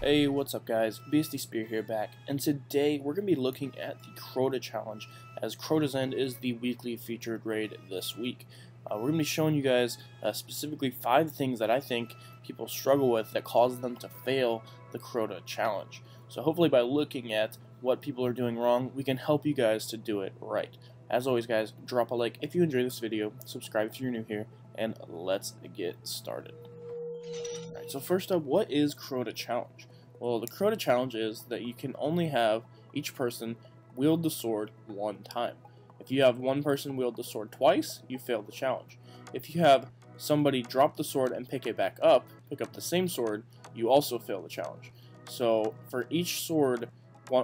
Hey, what's up guys? Beastie Speer here back, and today we're going to be looking at the Crota challenge, as Crota's End is the weekly featured raid this week. We're going to be showing you guys specifically 5 things that I think people struggle with that cause them to fail the Crota challenge. So hopefully by looking at what people are doing wrong, we can help you guys to do it right. As always guys, drop a like if you enjoyed this video, subscribe if you're new here, and let's get started. Alright, so first up, what is Crota challenge? Well, the Crota challenge is that you can only have each person wield the sword one time. If you have one person wield the sword twice, you fail the challenge. If you have somebody drop the sword and pick it back up, pick up the same sword, you also fail the challenge. So for each sword,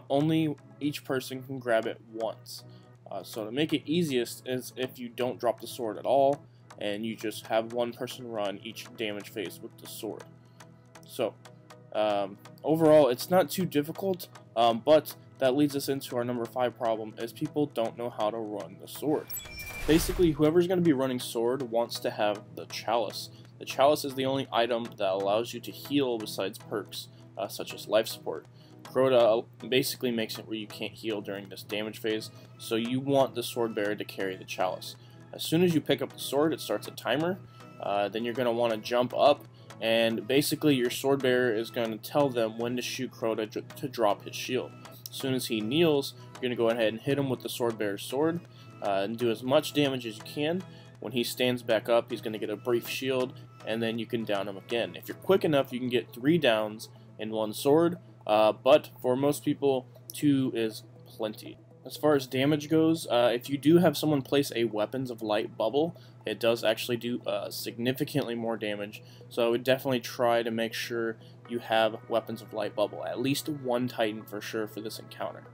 only each person can grab it once. So to make it easiest is if you don't drop the sword at all, and you just have one person run each damage phase with the sword. So overall, it's not too difficult, but that leads us into our number 5 problem, is people don't know how to run the sword. Basically, whoever's going to be running sword wants to have the chalice. The chalice is the only item that allows you to heal besides perks, such as life support. Crota basically makes it where you can't heal during this damage phase, so you want the sword bearer to carry the chalice. As soon as you pick up the sword, it starts a timer. Then you're going to want to jump up, and basically your sword bearer is going to tell them when to shoot Crota to drop his shield. As soon as he kneels, you're going to go ahead and hit him with the sword bearer's sword and do as much damage as you can. When he stands back up, he's going to get a brief shield, and then you can down him again. If you're quick enough, you can get 3 downs in one sword, but for most people, 2 is plenty. As far as damage goes, if you do have someone place a Weapons of Light bubble, it does actually do significantly more damage, so I would definitely try to make sure you have Weapons of Light bubble, at least 1 Titan for sure for this encounter.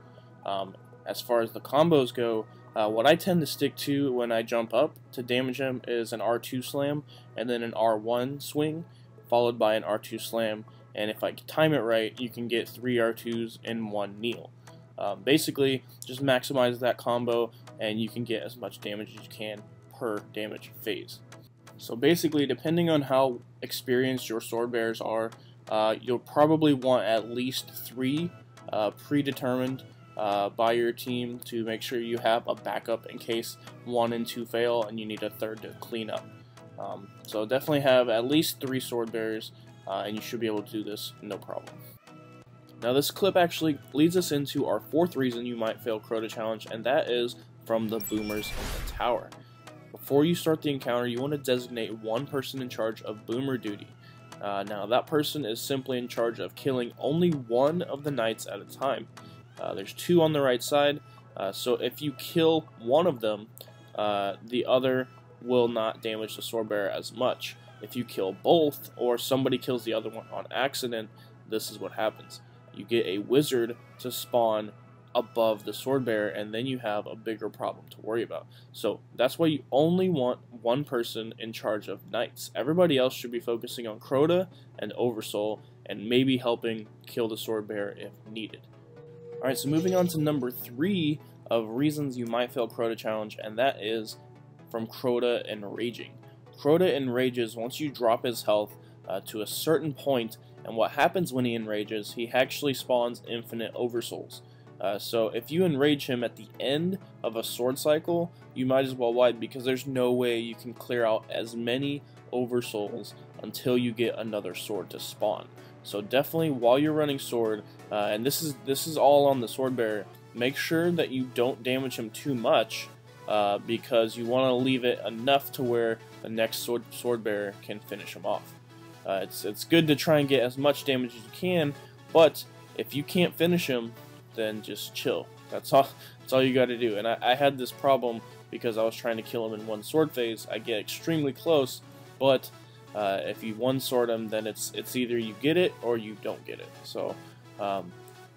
As far as the combos go, what I tend to stick to when I jump up to damage him is an R2 slam, and then an R1 swing, followed by an R2 slam, and if I time it right, you can get 3 R2s in 1 kneel. Basically, just maximize that combo and you can get as much damage as you can per damage phase. So basically, depending on how experienced your sword bearers are, you'll probably want at least 3 predetermined by your team to make sure you have a backup in case 1 and 2 fail and you need a 3rd to clean up. So definitely have at least 3 sword bearers and you should be able to do this no problem. Now this clip actually leads us into our 4th reason you might fail Crota challenge, and that is from the boomers in the tower. Before you start the encounter, you want to designate one person in charge of boomer duty. Now that person is simply in charge of killing only one of the knights at a time. There's 2 on the right side, so if you kill one of them, the other will not damage the sword bearer as much. If you kill both, or somebody kills the other one on accident, this is what happens. You get a wizard to spawn above the sword bearer, and then you have a bigger problem to worry about. So that's why you only want one person in charge of knights. Everybody else should be focusing on Crota and Oversoul, and maybe helping kill the sword bearer if needed. Alright, so moving on to number 3 of reasons you might fail Crota challenge, and that is from Crota enraging. Crota enrages once you drop his health to a certain point, and what happens when he enrages, he actually spawns infinite oversouls. So if you enrage him at the end of a sword cycle, you might as well wipe, because there's no way you can clear out as many oversouls until you get another sword to spawn. So definitely while you're running sword, and this is all on the sword bearer, make sure that you don't damage him too much, because you want to leave it enough to where the next sword bearer can finish him off. It's good to try and get as much damage as you can, but if you can't finish him, then just chill. That's all you got to do. And I had this problem because I was trying to kill him in one sword phase. I get extremely close, but if you one sword him, then it's either you get it or you don't get it. So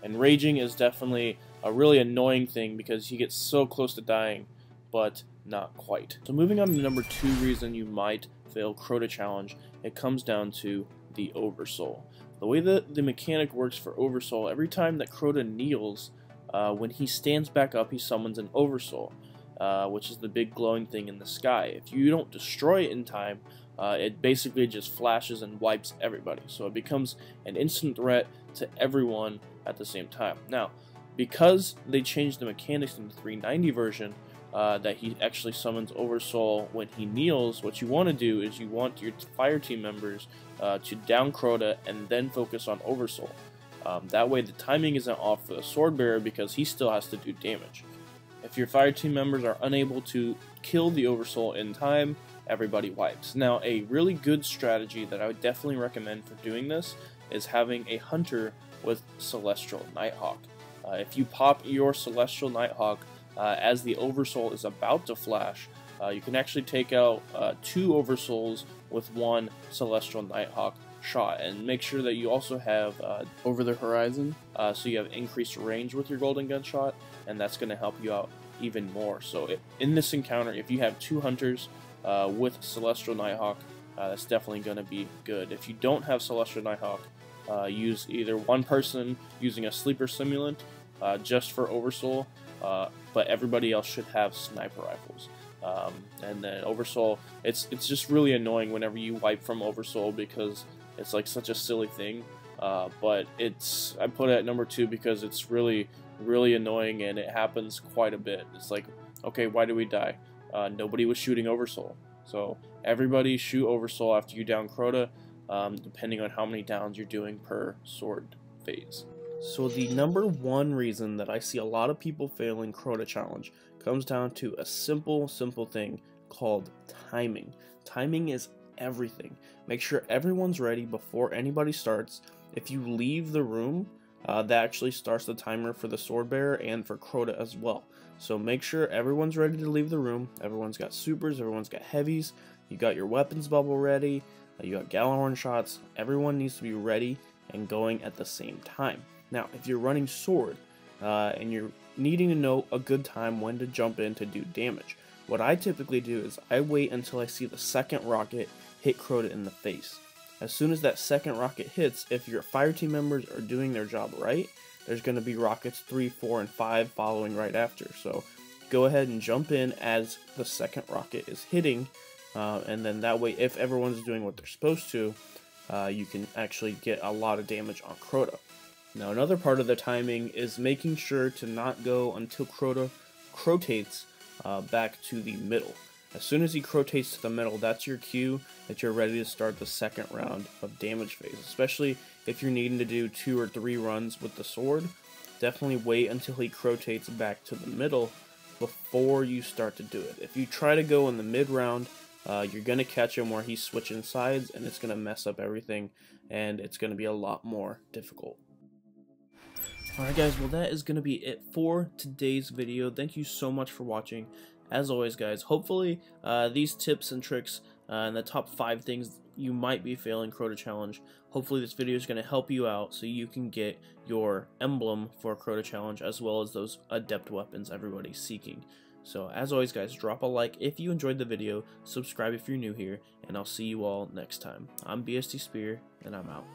enraging is definitely a really annoying thing because he gets so close to dying, but not quite. So moving on to number 2 reason you might fail Crota challenge, it comes down to the Oversoul. The way that the mechanic works for Oversoul, every time that Crota kneels, when he stands back up, he summons an Oversoul, which is the big glowing thing in the sky. If you don't destroy it in time, it basically just flashes and wipes everybody. So it becomes an instant threat to everyone at the same time. Now, because they changed the mechanics in the 390 version, that he actually summons Oversoul when he kneels, what you want to do is you want your fire team members to down Crota and then focus on Oversoul. That way the timing isn't off for the sword bearer because he still has to do damage. If your fire team members are unable to kill the Oversoul in time, everybody wipes. Now, a really good strategy that I would definitely recommend for doing this is having a hunter with Celestial Nighthawk. If you pop your Celestial Nighthawk as the Oversoul is about to flash, you can actually take out 2 Oversouls with 1 Celestial Nighthawk shot, and make sure that you also have over the horizon, so you have increased range with your golden gunshot, and that's going to help you out even more. So in this encounter, if you have 2 hunters with Celestial Nighthawk, that's definitely going to be good. If you don't have Celestial Nighthawk, use either one person using a sleeper simulant just for Oversoul, but everybody else should have sniper rifles. And then Oversoul, it's just really annoying whenever you wipe from Oversoul because it's like such a silly thing. But I put it at number 2 because it's really annoying and it happens quite a bit. It's like, okay, why did we die? Nobody was shooting Oversoul. So everybody shoot Oversoul after you down Crota, depending on how many downs you're doing per sword phase. So the number 1 reason that I see a lot of people failing Crota challenge comes down to a simple thing called timing. Timing is everything. Make sure everyone's ready before anybody starts. If you leave the room, that actually starts the timer for the sword bearer and for Crota as well. So make sure everyone's ready to leave the room. Everyone's got supers, everyone's got heavies, you got your weapons bubble ready, you got Gallahorn shots. Everyone needs to be ready and going at the same time. Now, if you're running sword and you're needing to know a good time when to jump in to do damage, what I typically do is I wait until I see the second rocket hit Crota in the face. As soon as that second rocket hits, if your fire team members are doing their job right, there's going to be rockets 3, 4, and 5 following right after. So go ahead and jump in as the second rocket is hitting, and then that way, if everyone's doing what they're supposed to, you can actually get a lot of damage on Crota. Now, another part of the timing is making sure to not go until Crota crotates back to the middle. As soon as he crotates to the middle, that's your cue that you're ready to start the second round of damage phase. Especially if you're needing to do 2 or 3 runs with the sword, definitely wait until he crotates back to the middle before you start to do it. If you try to go in the mid round, you're going to catch him where he's switching sides, and it's going to mess up everything, and it's going to be a lot more difficult. Alright guys, well that is going to be it for today's video. Thank you so much for watching. As always guys, hopefully these tips and tricks and the top 5 things you might be failing Crota challenge, hopefully this video is going to help you out so you can get your emblem for Crota challenge as well as those adept weapons everybody's seeking. So as always guys, drop a like if you enjoyed the video, subscribe if you're new here, and I'll see you all next time. I'm BST Speer, and I'm out.